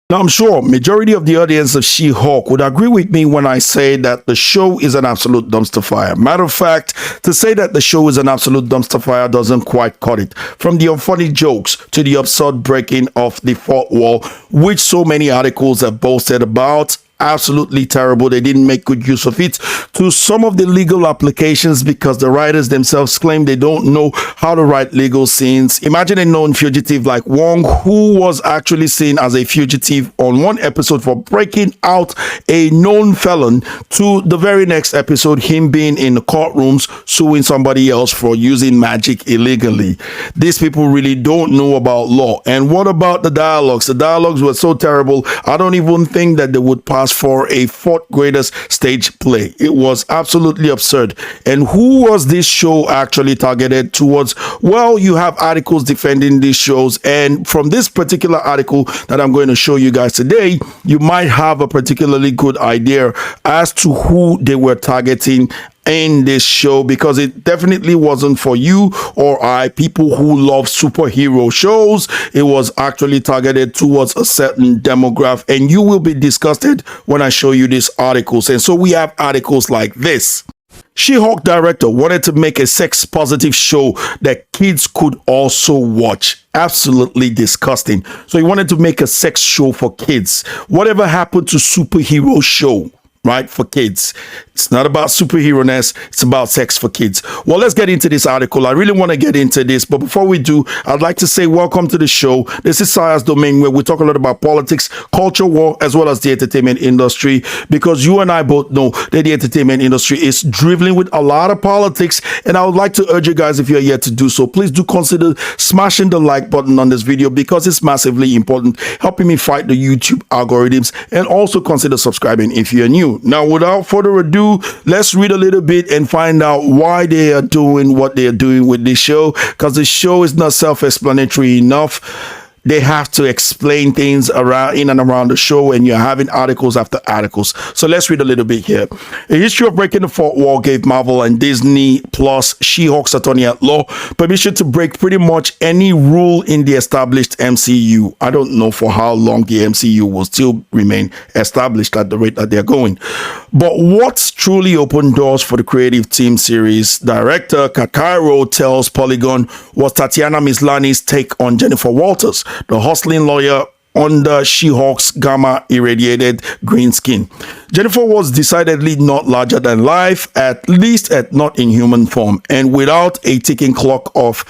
Now, I'm sure majority of the audience of She-Hulk would agree with me when I say that the show is an absolute dumpster fire. Matter of fact, to say that the show is an absolute dumpster fire doesn't quite cut it. From the unfunny jokes to the absurd breaking of the fourth wall, which so many articles have boasted about, absolutely terrible. They didn't make good use of it, to some of the legal applications because the writers themselves claim they don't know how to write legal scenes. Imagine a known fugitive like Wong, who was actually seen as a fugitive on one episode for breaking out a known felon, to the very next episode him being in the courtrooms suing somebody else for using magic illegally. These people really don't know about law. And what about the dialogues? The dialogues were so terrible, I don't even think that they would pass for a fourth graders stage play. It was absolutely absurd. And who was this show actually targeted towards? Well, you have articles defending these shows, and from this particular article that I'm going to show you guys today, you might have a particularly good idea as to who they were targeting in this show, because it definitely wasn't for you or I, people who love superhero shows. It was actually targeted towards a certain demographic, and you will be disgusted when I show you these articles. And so we have articles like this. She-Hulk director wanted to make a sex positive show that kids could also watch. Absolutely disgusting. So he wanted to make a sex show for kids. Whatever happened to superhero show? Right, for kids. It's not about superhero-ness, it's about sex for kids. Well, let's get into this article. I really want to get into this, but before we do, I'd like to say welcome to the show. This is Saya's Domain, where we talk a lot about politics, culture, war, as well as the entertainment industry, because you and I both know that the entertainment industry is dribbling with a lot of politics, and I would like to urge you guys, if you're yet to do so, please do consider smashing the like button on this video, because it's massively important, helping me fight the YouTube algorithms, and also consider subscribing if you're new. Now, without further ado, let's read a little bit and find out why they are doing what they are doing with this show, because the show is not self-explanatory enough. They have to explain things around in and around the show, and you're having articles after articles. So let's read a little bit here. A history of breaking the fourth wall gave Marvel and Disney Plus She-Hulk's attorney at law permission to break pretty much any rule in the established MCU. I don't know for how long the MCU will still remain established at the rate that they're going. But what's truly opened doors for the creative team series director Kakairo tells Polygon was Tatiana Maslany's take on Jennifer Walters, the hustling lawyer under She-Hulk's gamma irradiated green skin. Jennifer was decidedly not larger than life, at least not in human form, and without a ticking clock of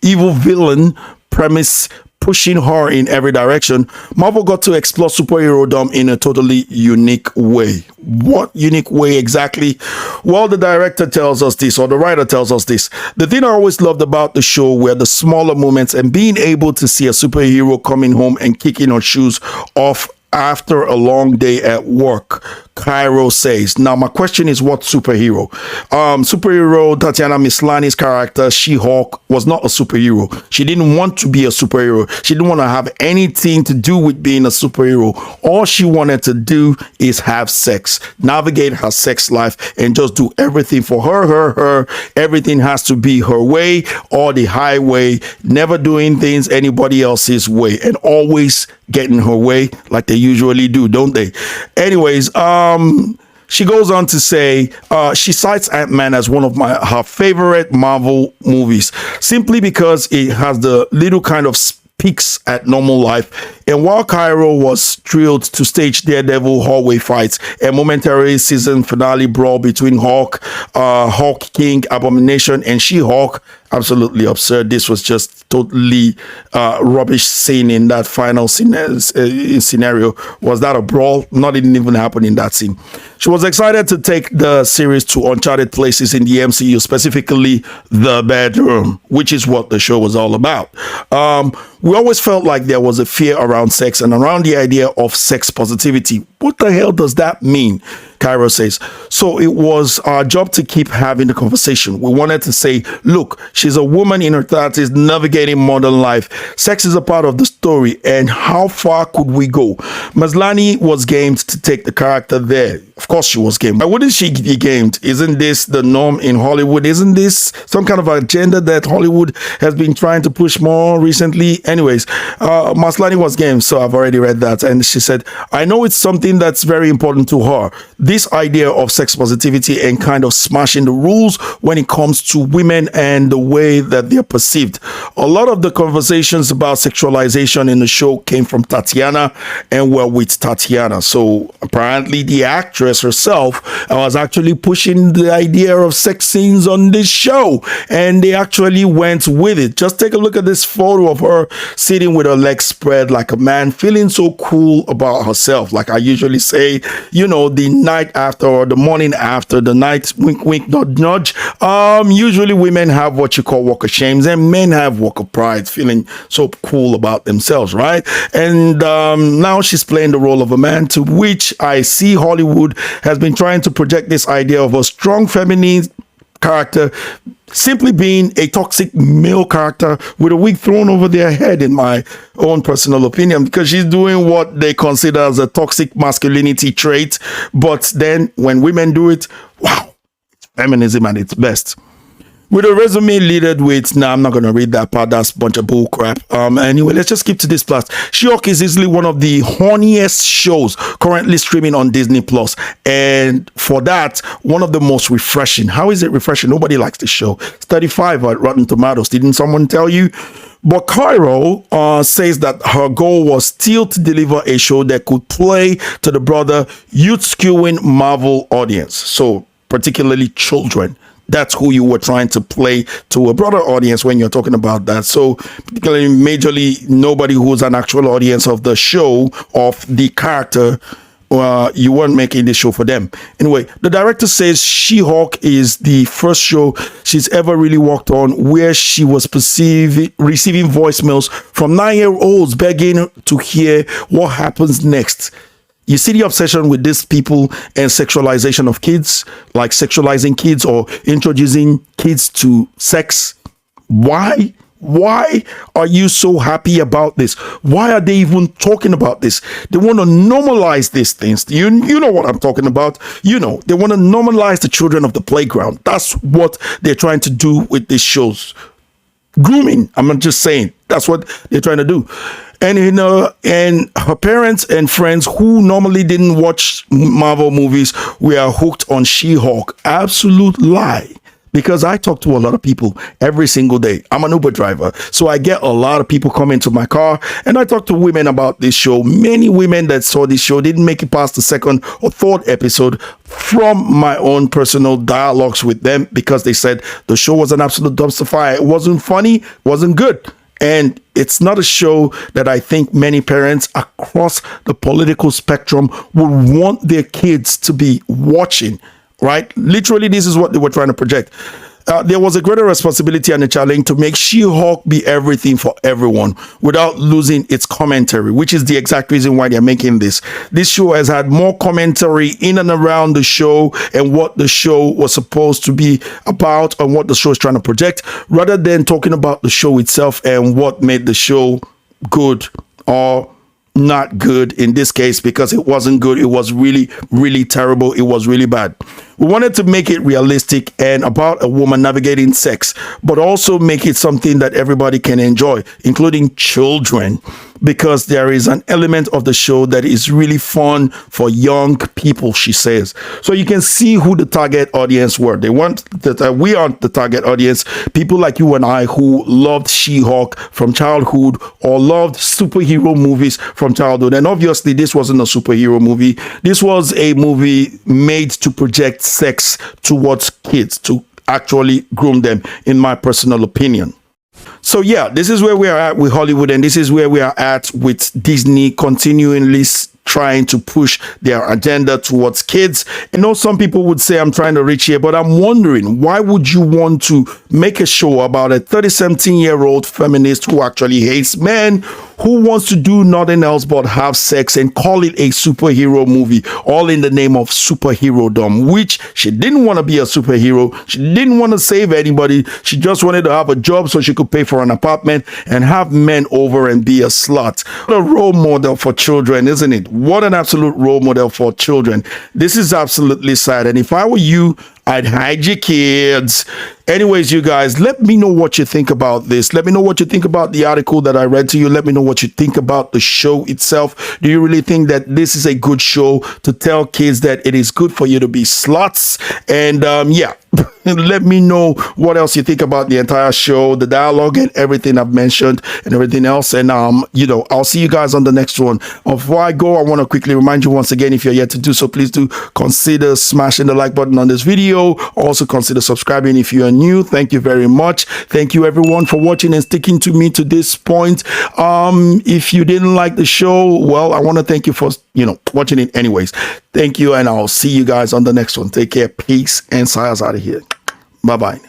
evil villain premise pushing her in every direction. Marvel got to explore superhero-dom in a totally unique way. What unique way exactly? Well, the director tells us this, or the writer tells us this. The thing I always loved about the show were the smaller moments and being able to see a superhero coming home and kicking her shoes off after a long day at work, Cairo says. Now, my question is, what superhero? Superhero Tatiana Maslany's character, She-Hulk, was not a superhero. She didn't want to be a superhero. She didn't want to have anything to do with being a superhero. All she wanted to do is have sex, navigate her sex life, and just do everything for her. Everything has to be her way or the highway, never doing things anybody else's way, and always getting her way like they usually do, don't they? Anyways, she goes on to say she cites Ant-Man as one of her favorite Marvel movies, simply because it has the little kind of peaks at normal life. And while Cairo was thrilled to stage Daredevil hallway fights, a momentary season finale brawl between Hulk King, Abomination, and She-Hulk, absolutely absurd. This was just totally rubbish scene in that final scenario. Was that a brawl? Nothing even happened in that scene. She was excited to take the series to uncharted places in the MCU, specifically the bedroom, which is what the show was all about. We always felt like there was a fear around sex and around the idea of sex positivity. What the hell does that mean? Cairo says. So it was our job to keep having the conversation. We wanted to say, look, she's a woman in her 30s navigating modern life. Sex is a part of the story, and how far could we go? Maslany was game to take the character there. Of course she was game. Why wouldn't she be gamed? Isn't this the norm in Hollywood? Isn't this some kind of agenda that Hollywood has been trying to push more recently? Anyways, Maslany was game, so I've already read that. And she said, I know it's something that's very important to her. This idea of sex positivity and kind of smashing the rules when it comes to women and the way that they're perceived. A lot of the conversations about sexualization in the show came from Tatiana and were with Tatiana. So apparently the actress herself was actually pushing the idea of sex scenes on this show, and they actually went with it. Just take a look at this photo of her sitting with her legs spread like a man, feeling so cool about herself. Like I usually say, you know, the night after or the morning after, the night wink wink nudge nudge. Usually women have what you call walk of shames and men have walk of pride, feeling so cool about themselves, right? And now she's playing the role of a man, to which I see Hollywood has been trying to project this idea of a strong feminine character simply being a toxic male character with a wig thrown over their head, in my own personal opinion, because she's doing what they consider as a toxic masculinity trait. But then when women do it, wow, it's feminism at its best. With a resume littered with, I'm not going to read that part. That's a bunch of bull crap. Anyway, let's just skip to this plus. She-Hulk is easily one of the horniest shows currently streaming on Disney Plus. And for that, one of the most refreshing. How is it refreshing? Nobody likes the show. It's 35 at Rotten Tomatoes. Didn't someone tell you? But Cairo says that her goal was still to deliver a show that could play to the broader youth-skewing Marvel audience. So particularly children. That's who you were trying to play to a broader audience when you're talking about that. So particularly majorly nobody who's an actual audience of the show, of the character, you weren't making this show for them. Anyway, the director says She-Hulk is the first show she's ever really worked on where she was receiving voicemails from 9-year-olds begging to hear what happens next. You see the obsession with these people and sexualization of kids, like sexualizing kids or introducing kids to sex. Why? Why are you so happy about this? Why are they even talking about this? They want to normalize these things. You know what I'm talking about. You know, they want to normalize the children of the playground. That's what they're trying to do with these shows. Grooming. I'm not just saying. That's what they're trying to do. And you know, and her parents and friends who normally didn't watch Marvel movies were hooked on She-Hulk. Absolute lie. Because I talk to a lot of people every single day. I'm an Uber driver, so I get a lot of people come into my car, and I talk to women about this show. Many women that saw this show didn't make it past the second or third episode from my own personal dialogues with them, because they said the show was an absolute dumpster fire. It wasn't funny, wasn't good. And it's not a show that I think many parents across the political spectrum would want their kids to be watching. Right? Literally, this is what they were trying to project. There was a greater responsibility and a challenge to make She-Hulk be everything for everyone without losing its commentary, which is the exact reason why they're making this. This show has had more commentary in and around the show and what the show was supposed to be about and what the show is trying to project, rather than talking about the show itself and what made the show good or not good in this case, because it wasn't good. It was really, really terrible. It was really bad. We wanted to make it realistic and about a woman navigating sex, but also make it something that everybody can enjoy, including children, because there is an element of the show that is really fun for young people, she says. So you can see who the target audience were. They want that we aren't the target audience. People like you and I who loved She-Hulk from childhood or loved superhero movies from childhood. And obviously this wasn't a superhero movie. This was a movie made to project sex towards kids, to actually groom them, in my personal opinion. So yeah, this is where we are at with Hollywood, and this is where we are at with Disney continually trying to push their agenda towards kids. I know some people would say I'm trying to reach here, but I'm wondering, why would you want to make a show about a 30-something-year-old feminist who actually hates men, who wants to do nothing else but have sex and call it a superhero movie, all in the name of superhero-dom, which she didn't want to be a superhero. She didn't want to save anybody. She just wanted to have a job so she could pay for an apartment and have men over and be a slut. What a role model for children, isn't it? What an absolute role model for children. This is absolutely sad. And if I were you, I'd hide your kids. Anyways, you guys, let me know what you think about this. Let me know what you think about the article that I read to you. Let me know what you think about the show itself. Do you really think that this is a good show to tell kids that it is good for you to be sluts? And yeah, let me know what else you think about the entire show, the dialogue and everything I've mentioned and everything else. And you know, I'll see you guys on the next one. Before I go, I want to quickly remind you once again, if you're yet to do so, please do consider smashing the like button on this video. Also consider subscribing if you are new. Thank you very much. Thank you everyone for watching and sticking to me to this point. If you didn't like the show, well, I want to thank you for, you know, watching it anyways. Thank you, and I'll see you guys on the next one. Take care. Peace, and Saya's out of here. Bye bye.